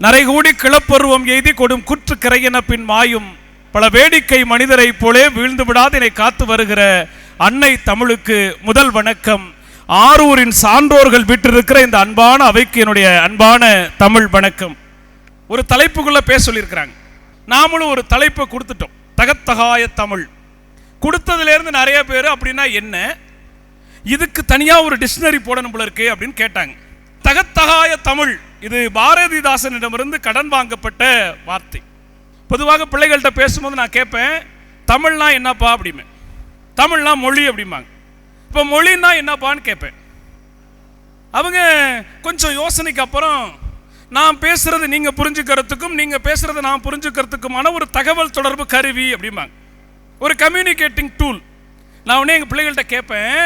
நரைகூடி கிளப்பருவம் எய்தி கொடும் குற்று கரையென பின் மாயும் பல வேடிக்கை மனிதரை போலே வீழ்ந்து விடாது என்னை காத்து வருகிற அன்னை தமிழுக்கு முதல் வணக்கம். ஆரூரின் சான்றோர்கள் விட்டிருக்கிற இந்த அன்பான அவைக்கு என்னுடைய அன்பான தமிழ் வணக்கம். ஒரு தலைப்புக்குள்ள பேச சொல்லியிருக்கிறாங்க. நாமளும் ஒரு தலைப்பை கொடுத்துட்டோம், தகத்தகாய தமிழ். கொடுத்ததுலேருந்து நிறைய பேர் அப்படின்னா என்ன, இதுக்கு தனியாக ஒரு டிக்ஷனரி போடணும் போல இருக்கே அப்படின்னு கேட்டாங்க. தகத்தகாய தமிழ் இது பாரதிதாசனிடமிருந்து கடன் வாங்கப்பட்ட வார்த்தை. பொதுவாக பிள்ளைகள்கிட்ட பேசும்போது நான் கேட்பேன், தமிழ்னா என்னப்பா அப்படிமே, தமிழ்னா மொழி அப்படிம்பாங்க. இப்போ மொழின்னா என்னப்பான்னு கேட்பேன். அவங்க கொஞ்சம் யோசனைக்கு அப்புறம் நான் பேசுறது நீங்க புரிஞ்சுக்கிறதுக்கும் நீங்க பேசுறது நான் புரிஞ்சுக்கிறதுக்குமான ஒரு தகவல் தொடர்பு கருவி அப்படிம்பாங்க, ஒரு கம்யூனிகேட்டிங் டூல். நான் உடனே எங்கள் பிள்ளைகள்கிட்ட கேட்பேன்,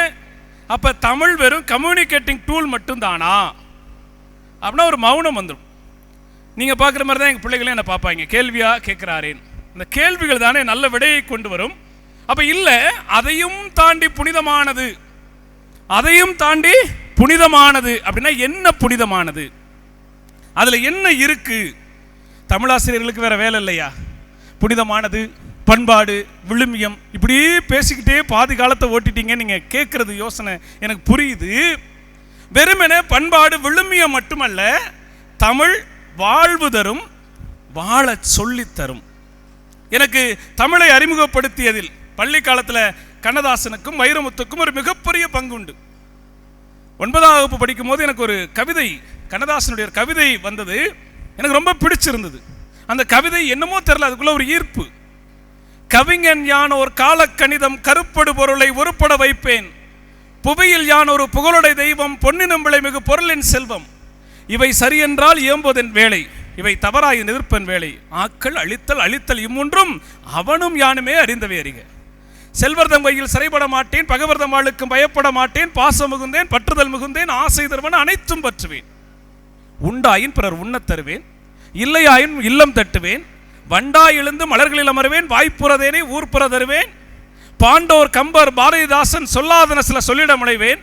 அப்போ தமிழ் வெறும் கம்யூனிகேட்டிங் டூல் மட்டும்தானா அப்படின்னா ஒரு மௌனம் வந்துடும். நீங்கள் பார்க்குற மாதிரி தான் எங்கள் பிள்ளைகளே என்னை பார்ப்பாங்க, கேள்வியாக கேட்குறாரேன். இந்த கேள்விகள் தானே நல்ல விடையை கொண்டு வரும். அப்போ இல்லை, அதையும் தாண்டி புனிதமானது, அதையும் தாண்டி புனிதமானது அப்படின்னா என்ன புனிதமானது, அதில் என்ன இருக்கு? தமிழாசிரியர்களுக்கு வேற வேலை இல்லையா? புனிதமானது, பண்பாடு, விழுமியம், இப்படியே பேசிக்கிட்டே பாதி காலத்தை ஓட்டிட்டீங்க. நீங்கள் கேட்குறது யோசனை எனக்கு புரியுது. வெறுமனே பண்பாடு விழுமியம் மட்டுமல்ல, தமிழ் வாழ்வு தரும், வாழ சொல்லித்தரும். எனக்கு தமிழை அறிமுகப்படுத்தியதில் பள்ளி காலத்தில் கண்ணதாசனுக்கும் வைரமுத்துக்கும் ஒரு மிகப்பெரிய பங்கு உண்டு. 9ஆம் வகுப்பு படிக்கும் போது எனக்கு ஒரு கவிதை, கண்ணதாசனுடைய கவிதை வந்தது, எனக்கு ரொம்ப பிடிச்சிருந்தது. அந்த கவிதை என்னமோ தெரியல, அதுக்குள்ள ஒரு ஈர்ப்பு. கவிஞன் யான் ஒரு காலக்கணிதம் கருப்படு பொருளை ஒருபட வைப்பேன், புவியில் யான் ஒரு புகழுடை தெய்வம் பொன்னினும் விளை மிகு பொருளின் செல்வம், இவை சரியென்றால் இயம்புவதன் வேலை, இவை தவறாய் எதிர்ப்பன் வேலை, ஆக்கள் அழித்தல் அழித்தல் இம்மூன்றும் அவனும் யானுமே அறிந்தவை அறிக, செல்வர்தம் கையில் சிறைப்பட மாட்டேன், பகவர்தம் வாளுக்கும் பயப்பட மாட்டேன், பாசம் மிகுந்தேன் பற்றுதல் மிகுந்தேன், ஆசை தருவன் அனைத்தும் பற்றுவேன், உண்டாயின் பிறர் உண்ணத் தருவேன், இல்லையாயின் இல்லம் தட்டுவேன், வண்டாய் எழுந்து மலர்களில் அமர்வேன், வாய்ப்புறதேனே ஊர்ப்புற தருவேன், பாண்டோர் கம்பர் பாரதிதாசன் சொல்லாதன சில சொல்லிட முனைவேன்,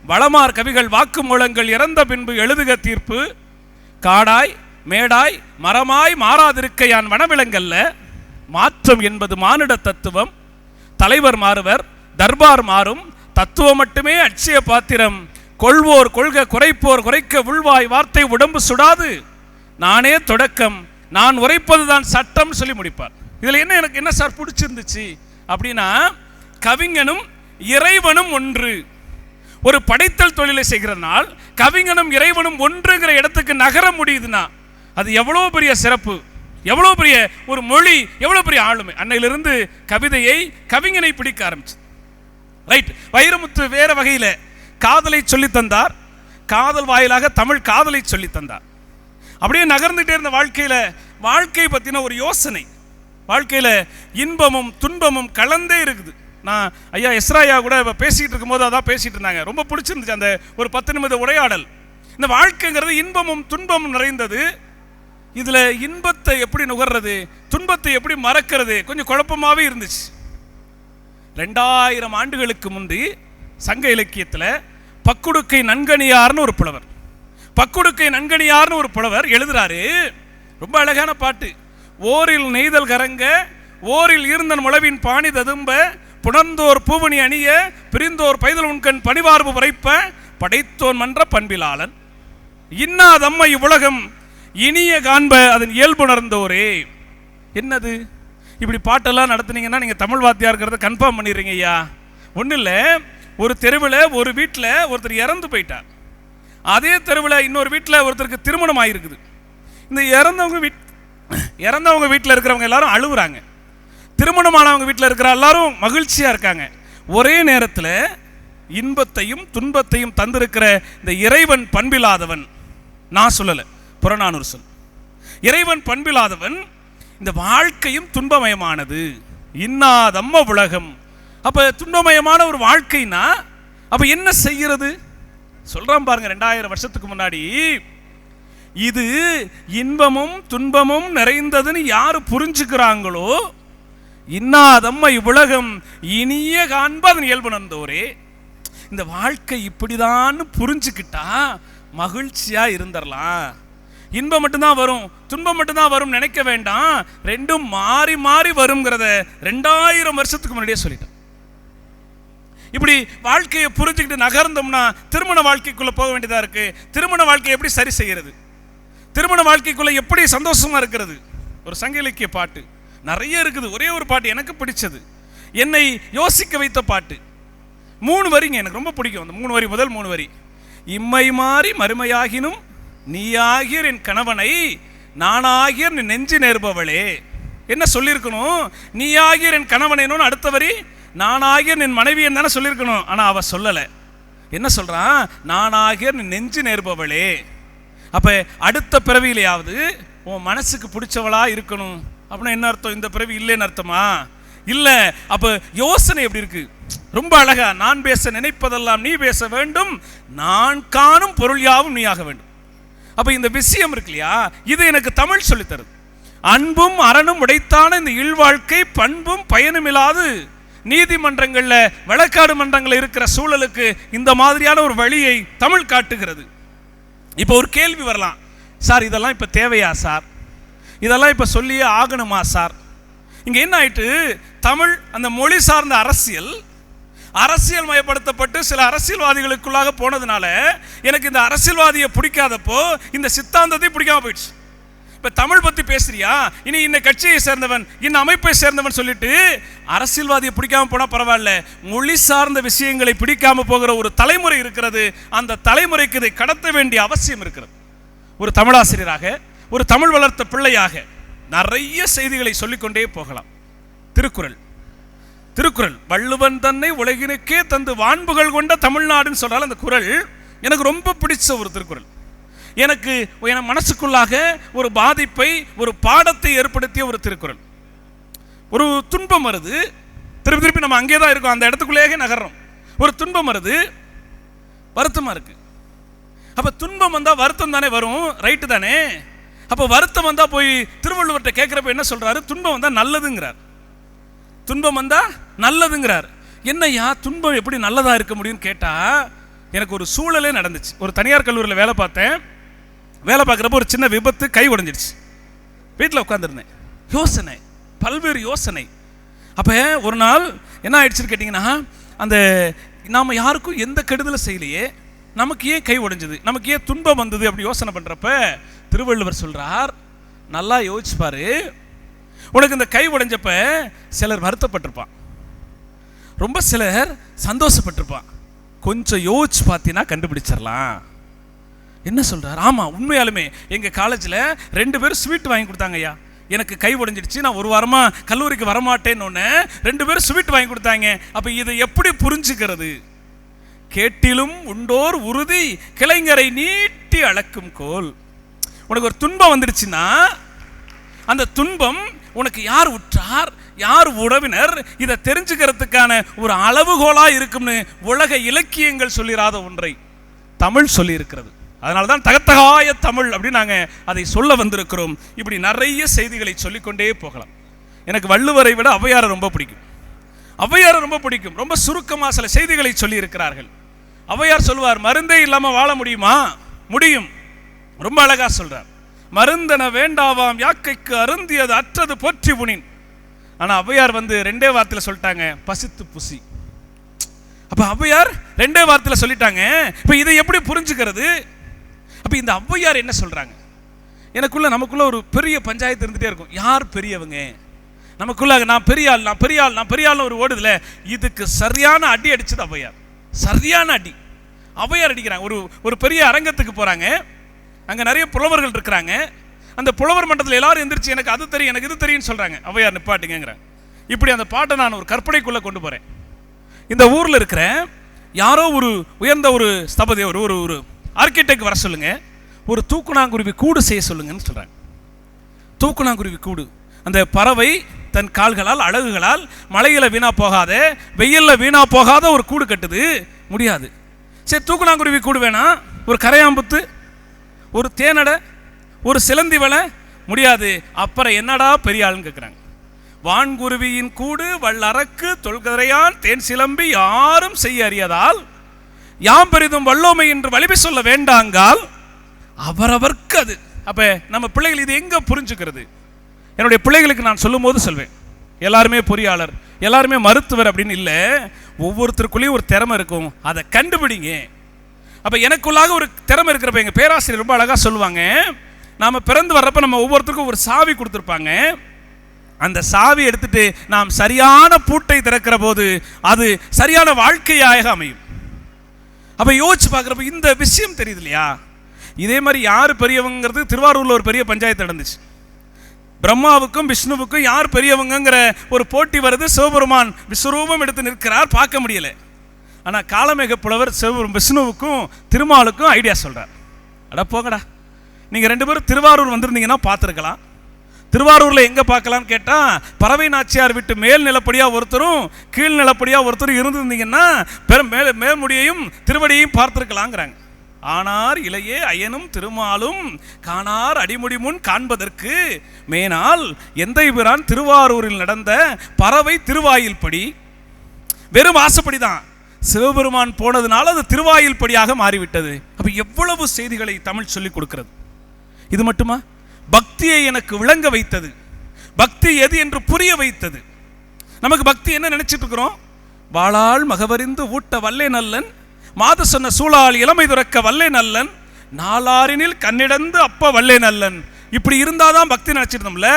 வளமார் கவிகள் வாக்கு மூலங்கள் இறந்த பின்பு எழுதுக தீர்ப்பு, காடாய் மேடாய் மரமாய் மாறாதிருக்க யான் வனவிலங்கல்ல, மாற்றம் என்பது மானிட தத்துவம், தலைவர் மாறுவர் தர்பார் மாறும், தத்துவம் மட்டுமே அட்சய பாத்திரம், கொள்வோர் கொள்க குறைப்போர் குறைக்க உள்வாய் வார்த்தை உடம்பு சுடாது, நானே தொடக்கம் நான் உரைப்பதுதான் சட்டம் சொல்லி முடிப்பார். இதில் என்ன எனக்கு என்ன சார் பிடிச்சிருந்துச்சு அப்படின்னா, கவிஞனும் இறைவனும் ஒன்று. ஒரு படைத்தல் தொழிலை செய்கிறதுனால் கவிஞனும் இறைவனும் ஒன்றுங்கிற இடத்துக்கு நகர முடியுதுன்னா அது எவ்வளோ பெரிய சிறப்பு, எவ்வளோ பெரிய ஒரு மொழி, எவ்வளோ பெரிய ஆளுமை. அன்னையிலிருந்து கவிதையை கவிஞனை பிடிக்க ஆரம்பிச்சு. ரைட், வைரமுத்து வேற வகையில் காதலை சொல்லி தந்தார், காதல் வாயிலாக தமிழ் காதலை சொல்லி தந்தார். அப்படியே நகர்ந்துட்டே இருந்த வாழ்க்கையில் வாழ்க்கை பற்றின ஒரு யோசனை, வாழ்க்கையில் இன்பமும் துன்பமும் கலந்தே இருக்குது. நான் ஐயா எஸ்ராயா கூட பேசிகிட்டு இருக்கும்போது அதான் பேசிகிட்டு இருந்தாங்க, ரொம்ப பிடிச்சிருந்துச்சு அந்த ஒரு 10 நிமிட உரையாடல். இந்த வாழ்க்கைங்கிறது இன்பமும் துன்பமும் நிறைந்தது. இதில் இன்பத்தை எப்படி நுகர்றது, துன்பத்தை எப்படி மறக்கிறது, கொஞ்சம் குழப்பமாகவே இருந்துச்சு. 2000 ஆண்டுகளுக்கு முந்தி சங்க இலக்கியத்தில் பக்குடுக்கை நன்கணியார்னு ஒரு புலவர், பக்குடுக்கை நன்கணியார்னு ஒரு புலவர் எழுதுறாரு, ரொம்ப அழகான பாட்டு. ஓரில் நெய்தல் கரங்க ஓரில் ஈர்ந்தன் முளவின் பாணி ததும்ப, புணர்ந்தோர் பூவணி அணிய பிரிந்தோர் பைதல் உண்கண் பணிவார்பு உரைப்ப, படைத்தோன் மன்ற பண்பிலாளன், இன்னாதம்மை இவ்வுலகம் இனிய காண்ப அதன் இயல்புணர்ந்தோரே. என்னது இப்படி பாட்டெல்லாம் நடத்துனீங்கன்னா நீங்கள் தமிழ் வாத்தியா இருக்கிறத கன்ஃபார்ம் பண்ணிடுறீங்க ஐயா. ஒன்றும் இல்லை, ஒரு தெருவில் ஒரு வீட்டில் ஒருத்தர் இறந்து போயிட்டார், அதே தெருவில் இன்னொரு வீட்டில் ஒருத்தருக்கு திருமணம் ஆகிருக்குது. இந்த இறந்தவங்க வீட்டில் இருக்கிறவங்க எல்லாரும் அழுகுறாங்க, திருமணமானவங்க வீட்டில் இருக்கிற எல்லாரும் மகிழ்ச்சியாக இருக்காங்க. ஒரே நேரத்தில் இன்பத்தையும் துன்பத்தையும் தந்திருக்கிற இந்த இறைவன் பண்பில்லாதவன், நான் சொல்லலை புறநானூறு சொல், இறைவன் பண்பில்லாதவன், இந்த வாழ்க்கையும் துன்பமயமானது, இன்னாதம்ம உலகம். அப்போ துன்பமயமான ஒரு வாழ்க்கைனா அப்போ என்ன செய்கிறது சொல்கிறான் பாருங்க. 2000 வருஷத்துக்கு முன்னாடி இது இன்பமும் துன்பமும் நிறைந்ததுன்னு யாரு புரிஞ்சுக்கிறாங்களோ, இன்னாதம்மை உலகம் இனிய காண்பதன் இயல்புணர்ந்தோரே, இந்த வாழ்க்கை இப்படிதான் புரிஞ்சுக்கிட்டா மகிழ்ச்சியா இருந்துடலாம். இன்பம் மட்டும்தான் வரும், துன்பம் மட்டும்தான் வரும் நினைக்க வேண்டாம். ரெண்டும் மாறி மாறி வருங்கிறத 2000 வருஷத்துக்கு முன்னாடியே சொல்லிட்டேன். இப்படி வாழ்க்கையை புரிஞ்சுக்கிட்டு நகர்ந்தோம்னா திருமண வாழ்க்கைக்குள்ள போக வேண்டியதா இருக்கு. திருமண வாழ்க்கையை எப்படி சரி செய்யறது, திருமண வாழ்க்கைக்குள்ள எப்படி சந்தோஷமா இருக்கிறது. ஒரு சங்க இலக்கிய பாட்டு நிறைய இருக்குது. ஒரே ஒரு பாட்டு எனக்கு பிடிச்சது, என்னை யோசிக்க வைத்த பாட்டு. 3 வரிங்க எனக்கு ரொம்ப பிடிக்கும். அந்த 3 வரி, முதல் 3 வரி, இம்மை மாறி மறுமையாகினும் நீயாகிய என் கணவனை நானாகிய நெஞ்சு நேர்பவளே. என்ன சொல்லியிருக்கணும்? நீயாகிய என் கணவனேன்னு. அடுத்த வரி நானாகிய என் மனைவி என்ன சொல்லியிருக்கணும். ஆனா அவ சொல்லலை. என்ன சொல்றான்? நானாகிய நெஞ்சு நேர்பவளே. அப்ப அடுத்த பிறவியிலையாவது உன் மனசுக்கு பிடிச்சவளா இருக்கணும் அப்படின்னா என்ன அர்த்தம்? இந்த பிறவி இல்லைன்னு அர்த்தமா? இல்ல. அப்ப யோசனை எப்படி இருக்கு? ரொம்ப அழகா, நான் பேச நினைப்பதெல்லாம் நீ பேச வேண்டும், நான் காணும் பொருள் யாவும் நீயாக வேண்டும். அப்ப இந்த விஷயம் இருக்கு இல்லையா, இது எனக்கு தமிழ் சொல்லி தருது. அன்பும் அறனும் உடைத்தான இந்த இல்வாழ்க்கை பண்பும் பயனுமில்லாது நீதிமன்றங்கள்ல வழக்காடு மன்றங்கள் இருக்கிற சூழலுக்கு இந்த மாதிரியான ஒரு வழியை தமிழ் காட்டுகிறது. இப்போ ஒரு கேள்வி வரலாம், சார் இதெல்லாம் இப்ப தேவையா சார், இதெல்லாம் இப்ப சொல்லியே ஆகணுமா சார்? இங்க என்ன ஆயிட்டு, தமிழ் அந்த மொழி சார்ந்த அரசியல் மயப்படுத்தப்பட்டு சில அரசியல்வாதிகளுக்குள்ளாக போனதுனால எனக்கு இந்த அரசியல்வாதியை பிடிக்காதப்போ இந்த சித்தாந்தத்தை பிடிக்காம போயிடுச்சு. இப்ப தமிழ் பத்தி பேசுறியா, இனி இந்த கட்சியை சேர்ந்தவன், இந்த அமைப்பை சேர்ந்தவன் சொல்லிட்டு அரசியல்வாதியை பிடிக்காம போனா பரவாயில்ல, மொழி சார்ந்த விஷயங்களை பிடிக்காம போகிற ஒரு தலைமுறை இருக்கிறது. அந்த தலைமுறைக்கு இதை கடத்த வேண்டிய அவசியம் இருக்கிறது. ஒரு தமிழாசிரியராக, ஒரு தமிழ் வளர்த்த பிள்ளையாக நிறைய செய்திகளை சொல்லிக்கொண்டே போகலாம். திருக்குறள் வள்ளுவன் தன்னை உலகினுக்கே தந்து வான்புகள் கொண்ட தமிழ்நாடுன்னு சொல்றால் அந்த குறள் எனக்கு ரொம்ப பிடிச்ச ஒரு திருக்குறள். எனக்கு என் மனசுக்குள்ளாக ஒரு பாதிப்பை, ஒரு பாடத்தை ஏற்படுத்திய ஒரு திருக்குறள். ஒரு துன்பம் வருது, திருப்பி நம்ம அங்கே தான் இருக்கோம், அந்த இடத்துக்குள்ளேயே நகர்றோம். ஒரு துன்பம் வருது, வருத்தமா இருக்கு. அப்ப துன்பம் வந்தா வருத்தம் தானே வரும், ரைட்டு தானே? அப்ப வருத்தம் வந்தா போய் திருவள்ளுவர்கிட்ட கேட்கிறப்ப என்ன சொல்றாரு? துன்பம் வந்தா நல்லதுங்கிறார். துன்பம் வந்தா நல்லதுங்கிறார். என்னையா துன்பம் எப்படி நல்லதா இருக்க முடியும்னு கேட்டா, எனக்கு ஒரு சூழலே நடந்துச்சு. ஒரு தனியார் கல்லூரியில் வேலை பார்த்தேன். வேலை பார்க்குறப்ப ஒரு சின்ன விபத்து, கை உடைஞ்சிடுச்சு. வீட்டில் உட்காந்துருந்தேன், யோசனை, பல்வேறு யோசனை. அப்போ ஒரு நாள் என்ன ஆயிடுச்சுன்னு கேட்டிங்கன்னா, அந்த நாம் யாருக்கும் எந்த கெடுதலும் செய்யலையே, நமக்கு ஏன் கை உடைஞ்சது, நமக்கு ஏன் துன்பம் வந்தது அப்படி யோசனை பண்ணுறப்ப திருவள்ளுவர் சொல்கிறார், நல்லா யோசிச்சு பாரு, உனக்கு இந்த கை உடைஞ்சப்ப சிலர் வருத்தப்பட்டிருப்பான், ரொம்ப சிலர் சந்தோஷப்பட்டிருப்பான். கொஞ்சம் யோசிச்சு பார்த்தீங்கன்னா கண்டுபிடிச்சிடலாம். என்ன சொல்றார்? ஆமா, உண்மையாலுமே எங்க காலேஜில் 2 பேரும் ஸ்வீட் வாங்கி கொடுத்தாங்க. ஐயா, எனக்கு கை உடைஞ்சிடுச்சு, நான் 1 வாரமா கல்லூரிக்கு வரமாட்டேன்னு 2 பேரும் ஸ்வீட் வாங்கி கொடுத்தாங்க. அப்ப இதை எப்படி புரிஞ்சுக்கிறது? கேட்டிலும் உண்டோர் உறுதி கிளைஞரை நீட்டி அளக்கும் கோல். உனக்கு ஒரு துன்பம் வந்துடுச்சுன்னா அந்த துன்பம் உனக்கு யார் உற்றார், யார் உறவினர், இதை தெரிஞ்சுக்கிறதுக்கான ஒரு அளவுகோலா இருக்கும்னு உலக இலக்கியங்கள் சொல்லிராத ஒன்றை தமிழ் சொல்லி இருக்கிறது. அதனால்தான் தகத்தகாய தமிழ் அப்படின்னு நாங்க அதை சொல்ல வந்திருக்கிறோம். இப்படி நிறைய செய்திகளை சொல்லிக்கொண்டே போகலாம். எனக்கு வள்ளுவரை விட ஔவையாரை ரொம்ப பிடிக்கும். ஔவையாரை ரொம்ப பிடிக்கும். ரொம்ப சுருக்கமாக சில செய்திகளை சொல்லி இருக்கிறார்கள். ஔவையார் சொல்வார், மருந்தே இல்லாம வாழ முடியுமா? முடியும். ரொம்ப அழகா சொல்றார், மருந்தன வேண்டாவாம் யாக்கைக்கு அருந்தியது அற்றது போற்றி புனின். ஆனா ஔவையார் 2 வார்த்தையில சொல்லிட்டாங்க, பசித்து புசி. அப்ப ஔவையார் 2 வார்த்தையில சொல்லிட்டாங்க. இப்ப இதை எப்படி புரிஞ்சுக்கிறது? அப்ப இந்த ஔவையார் என்ன சொல்றாங்க? நமக்குள்ள ஒரு பெரிய பஞ்சாயத்து இருந்துட்டே இருக்கும். யார் பெரியவங்க? நமக்குள்ள நான் பெரியாள் ஒரு ஓடுதுல. இதுக்கு சரியான அடி அடிச்சது ஔவையார். சரியான அடி ஔவையார் அடிக்கிறாங்க. ஒரு பெரிய அரங்கத்துக்கு போறாங்க, அங்க நிறைய புலவர்கள் இருக்கிறாங்க. அந்த புலவர் மன்றத்தில் எல்லாரும் எந்திரிச்சு எனக்கு அது தெரியும், எனக்கு இது தெரியும் சொல்றாங்க. ஔவையார் நிப்பாட்டுங்கிறாங்க. இப்படி அந்த பாட்டை நான் ஒரு கற்பனைக்குள்ள கொண்டு போறேன். இந்த ஊர்ல இருக்கிற யாரோ ஒரு உயர்ந்த ஒரு ஸ்தபதி, ஒரு ஆர்கிடெக்ட் வர சொல்லுங்க, ஒரு தூக்குநாங்குருவி கூடு செய்ய சொல்லுங்கன்னு சொல்றாங்க. தூக்குநாங்குருவி கூடு, அந்த பறவை தன் கால்களால் அழகுகளால் மழையில வீணா போகாத, வெயில்ல வீணா போகாத ஒரு கூடு கட்டுது. முடியாது. சரி, தூக்குநாங்குருவி கூடு வேணா, ஒரு கரையாம்புத்து, ஒரு தேனடை, ஒரு சிலந்தி வலை, முடியாது. அப்புறம் என்னடா பெரிய ஆளுன்னு கேட்குறாங்க. வான்குருவியின் கூடு வல்லறக்கு தொல்கரையான் தேன் சிலம்பி யாரும் செய்ய அறியதால் யாம் பெரிதும் வல்லோமை என்று வலிமை சொல்ல வேண்டாங்கால் அவரவர்க்கு அது அப்போ நம்ம பிள்ளைகள் இது எங்கே புரிஞ்சுக்கிறது? என்னுடைய பிள்ளைகளுக்கு நான் சொல்லும் போது சொல்வேன், எல்லாருமே பொறியாளர், எல்லாருமே மருத்துவர் அப்படின்னு இல்லை. ஒவ்வொருத்தருக்குள்ளேயும் ஒரு திறமை இருக்கும், அதை கண்டுபிடிங்க. அப்போ எனக்குள்ளாக ஒரு திறமை இருக்கிறப்ப எங்கள் பேராசிரியர் ரொம்ப அழகாக சொல்லுவாங்க, நாம் பிறந்து வர்றப்ப நம்ம ஒவ்வொருத்தருக்கும் ஒரு சாவி கொடுத்துருப்பாங்க. அந்த சாவி எடுத்துட்டு நாம் சரியான பூட்டை திறக்கிற போது அது சரியான வாழ்க்கையாக அமையும். அப்போ யோசிச்சு பார்க்குறப்ப இந்த விஷயம் தெரியுது இல்லையா? இதே மாதிரி யார் பெரியவங்கிறது திருவாரூரில் ஒரு பெரிய பஞ்சாயத்து நடந்துச்சு. பிரம்மாவுக்கும் விஷ்ணுவுக்கும் யார் பெரியவங்கிற ஒரு போட்டி வருது. சிவபெருமான் விஸ்வரூபம் எடுத்து நிற்கிறார், பார்க்க முடியல. ஆனால் காலமேக புலவர் விஷ்ணுவுக்கும் திருமாலுக்கும் ஐடியா சொல்கிறார், அட போங்கடா, நீங்கள் 2 பேரும் திருவாரூர் வந்திருந்தீங்கன்னா பார்த்துருக்கலாம். திருவாரூரில் எங்கே பார்க்கலான்னு கேட்டால், பறவை நாச்சியார் விட்டு மேல் நிலப்படியாக ஒருத்தரும் கீழ் நிலப்படியாக ஒருத்தரும் இருந்திருந்தீங்கன்னா மேல்முடியையும் திருவடியையும் பார்த்துருக்கலாங்கிறாங்க. ஆனார் இளையே அயனும் திருமாலும் காணார் அடிமுடி முன் காண்பதற்கு மேனால் எந்தை பிரான் திருவாரூரில் நடந்த பறவை திருவாயில் படி. வெறும் வாசப்படி தான், சிவபெருமான் போனதுனால அது திருவாயில் படியாக மாறிவிட்டது. அப்போ எவ்வளவு செய்திகளை தமிழ் சொல்லிக் கொடுக்கிறது. இது மட்டுமா? பக்தியை எனக்கு விளங்க வைத்தது, பக்தி எது என்று புரிய வைத்தது. நமக்கு பக்தி என்ன நினைச்சிட்டு இருக்கிறோம்? வாளால் மகவறிந்து ஊட்ட வல்லே நல்லன், மாத சொன்ன சூழால் இளமை துறக்க வல்லே நல்லன், நாளாரினில் கண்ணிடந்து அப்ப வல்லே நல்லன். இப்படி இருந்தாதான் பக்தி நினைச்சிருந்தோம்ல.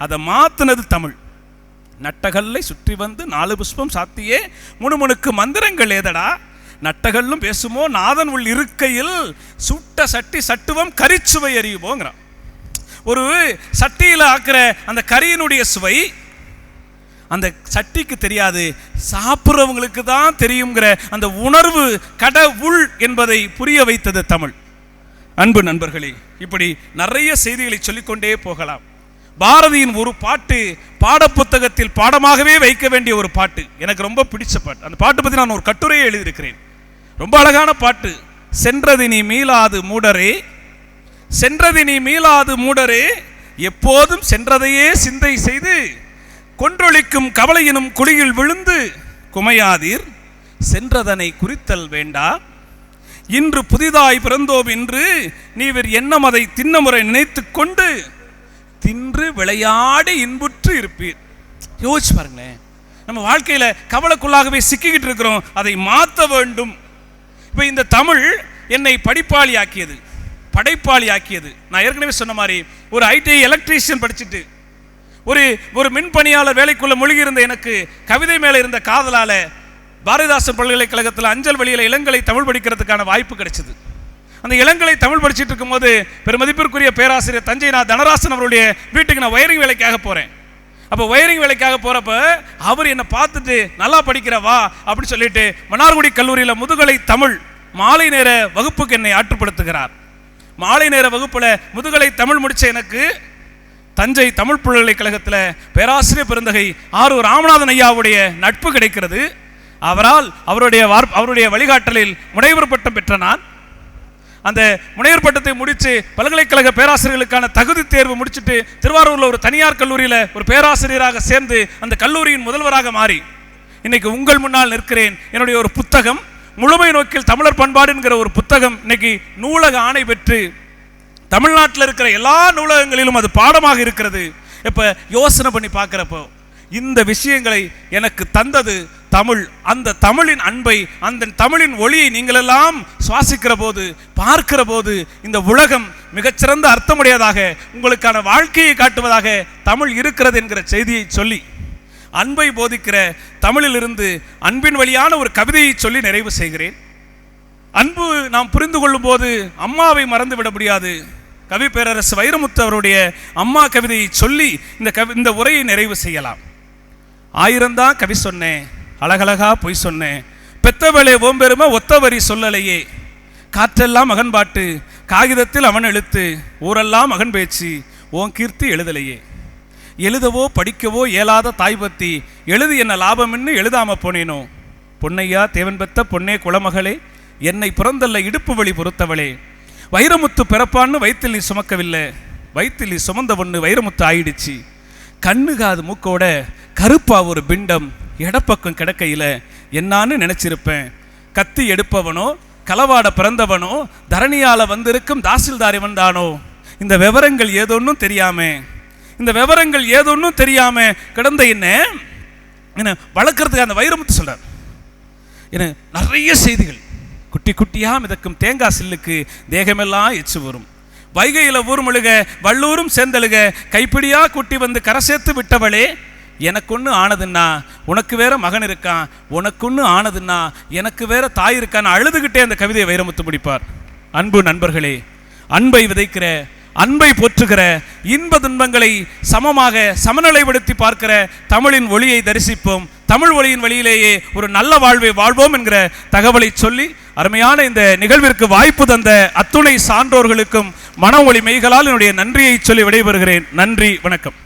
அதை மாத்தினது தமிழ். நட்டகல்லை சுற்றி வந்து 4 புஷ்பம் சாத்தியே முணுமுணுக்கு மந்திரங்கள் ஏதடா, நட்டகல்லும் பேசுமோ நாதன் உள் இருக்கையில் சுட்ட சட்டி சட்டுவம் கரிச்சுவை அறியுமோங்கிறான். ஒரு சட்டியில் ஆக்கிற அந்த கரியினுடைய சுவை அந்த சட்டிக்கு தெரியாது, சாப்பிட்றவங்களுக்கு தான் தெரியுங்கிற அந்த உணர்வு கடவுள் என்பதை புரிய வைத்தது தமிழ். அன்பு நண்பர்களே, இப்படி நிறைய செய்திகளை சொல்லிக்கொண்டே போகலாம். பாரதியின் ஒரு பாட்டு பாடப்புத்தகத்தில் பாடமாகவே வைக்க வேண்டிய ஒரு பாட்டு, எனக்கு ரொம்ப பிடிச்ச பாட்டு. அந்த பாட்டு பற்றி நான் ஒரு கட்டுரையை எழுதியிருக்கிறேன். ரொம்ப அழகான பாட்டு. சென்றது நீ மீளாது மூடரே, சென்றது நீ மீளாது மூடரே, எப்போதும் சென்றதையே சிந்தை செய்து கொன்றொழிக்கும் கவலையினும் குழியில் விழுந்து குமையாதீர், சென்றதனை குறித்தல் வேண்டா. இன்று புதிதாய் பிறந்தோம் என்று நீவர் எண்ணம் அதை தின்னமுறை நினைத்து கொண்டு தின்று விளையாடி இன்புற்று இருப்பீர். யோசிச்சு பாருங்களேன், நம்ம வாழ்க்கையில கவலைக்குள்ளாகவே சிக்கிக்கிட்டு இருக்கிறோம், அதை மாற்ற வேண்டும். இப்போ இந்த தமிழ் என்னை படிப்பாளி ஆக்கியது, படைப்பாளி ஆக்கியது. நான் ஏற்கனவே சொன்ன மாதிரி ஒரு ஐடி எலக்ட்ரீஷியன் படிச்சுட்டு ஒரு மின் பணியாளர் வேலைக்குள்ள மூழ்கி இருந்த எனக்கு கவிதை மேல இருந்த காதலால பாரதிதாசன் பல்கலைக்கழகத்தில் அஞ்சல் வழியில இளங்கலை தமிழ் படிக்கிறதுக்கான வாய்ப்பு கிடைச்சது. அந்த இளங்கலை தமிழ் படிச்சுட்டு இருக்கும்போது பெருமதிப்பிற்குரிய பேராசிரியர் தஞ்சை தனராசன் அவருடைய வீட்டுக்கு நான் வயரிங் வேலைக்காக போறேன். அப்போ வயரிங் வேலைக்காக போறப்ப அவர் என்னை பார்த்துட்டு நல்லா படிக்கிறவா அப்படின்னு சொல்லிட்டு மன்னார்குடி கல்லூரியில் முதுகலை தமிழ் மாலை நேர வகுப்புக்கு என்னை ஆற்றுப்படுத்துகிறார். மாலை நேர வகுப்புல முதுகலை தமிழ் முடிச்ச எனக்கு தஞ்சை தமிழ் பல்கலைக்கழகத்தில் பேராசிரியர் பெருந்தகை ஆரூர் ராமநாதன் ஐயாவுடைய நட்பு கிடைக்கிறது. அவரால் அவருடைய வழிகாட்டலில் முனைவர் பட்டம் பெற்ற நான் அந்த முனைவர் பட்டத்தை முடித்து பல்கலைக்கழக பேராசிரியர்களுக்கான தகுதி தேர்வு முடிச்சுட்டு திருவாரூரில் ஒரு தனியார் கல்லூரியில் ஒரு பேராசிரியராக சேர்ந்து அந்த கல்லூரியின் முதல்வராக மாறி இன்னைக்கு உங்கள் முன்னால் நிற்கிறேன். என்னுடைய ஒரு புத்தகம் முழுமை நோக்கில் தமிழர் பண்பாடு என்கிற ஒரு புத்தகம் இன்னைக்கு நூலக ஆணை பெற்று தமிழ்நாட்டில் இருக்கிற எல்லா நூலகங்களிலும் அது பாடமாக இருக்கிறது. இப்ப யோசனை பண்ணி பார்க்கிறப்போ இந்த விஷயங்களை எனக்கு தந்தது தமிழ். அந்த தமிழின் அன்பை, அந்த தமிழின் ஒளியை நீங்கள் எல்லாம் சுவாசிக்கிற போது, பார்க்கிற போது இந்த உலகம் மிகச்சிறந்த அர்த்தமுடையதாக உங்களுக்கான வாழ்க்கையை காட்டுவதாக தமிழ் இருக்கிறது என்கிற செய்தியை சொல்லி அன்பை போதிக்கிற தமிழிலிருந்து அன்பின் வழியான ஒரு கவிதையை சொல்லி நிறைவு செய்கிறேன். அன்பு நாம் புரிந்து கொள்ளும் போது அம்மாவை மறந்துவிட முடியாது. கவி பேரரசு வைரமுத்து அவருடைய அம்மா கவிதையை சொல்லி இந்த உரையை நிறைவு செய்யலாம். 1000 தான் கவி சொன்னேன், அழகழகா பொய் சொன்னேன், பெத்தவளே ஓம்பெருமை ஒத்தவரி சொல்லலையே, காற்றெல்லாம் மகன் பாட்டு காகிதத்தில் அவன் எழுத்து, ஊரெல்லாம் மகன் பேச்சு ஓன் கீர்த்தி எழுதலையே, எழுதவோ படிக்கவோ இயலாத தாய் பத்தி எழுது என்ன லாபம்னு எழுதாம போனேனோ, பொன்னையா தேவன் பெத்த பொன்னே குளமகளே, என்னை பிறந்தல்ல இடுப்பு வழி பொறுத்தவளே, வைரமுத்து பிறப்பான்னு வயிற்றில் நீ சுமக்கவில்லை, வயிற்றில் நீ சுமந்த பொண்ணு வைரமுத்து ஆயிடுச்சு, கண்ணு காது மூக்கோட கருப்பா ஒரு பிண்டம் இடப்பக்கம் கிடக்கையில என்னான்னு நினைச்சிருப்பேன், கத்தி எடுப்பவனோ களவாட பிறந்தவனோ தரணியால வந்திருக்கும் தாசில்தாரி வந்தானோ, இந்த விவரங்கள் ஏதொன்னும் தெரியாம கிடந்த என்ன வளர்க்கறதுக்கு அந்த வைரமுத்து சொல்றார். என்ன நிறைய செய்திகள், குட்டி குட்டியா மிதக்கும் தேங்காய் சில்லுக்கு தேகமெல்லாம் எச்சு வரும், வைகையில ஊர்முழுக வள்ளூரும் சேர்ந்தழுக கைப்பிடியா குட்டி வந்து கரை சேர்த்து விட்டவளே, எனக்கு ஒன்று ஆனதுன்னா உனக்கு வேற மகன் இருக்கான், உனக்கு ஒன்று ஆனதுன்னா எனக்கு வேற தாய் இருக்கான்னு அழுதுகிட்டே அந்த கவிதையை வைரமுத்து முடிப்பார். அன்பு நண்பர்களே, அன்பை விதைக்கிற, அன்பை போற்றுகிற, இன்ப துன்பங்களை சமமாக சமநிலைப்படுத்தி பார்க்கிற தமிழின் ஒளியை தரிசிப்போம். தமிழ் ஒளியின் வழியிலேயே ஒரு நல்ல வாழ்வை வாழ்வோம் என்கிற தகவலை சொல்லி அருமையான இந்த நிகழ்விற்கு வாய்ப்பு தந்த அத்துணை சான்றோர்களுக்கும் மன ஒளி மெய்களால் என்னுடைய நன்றியை சொல்லி விடைபெறுகிறேன். நன்றி, வணக்கம்.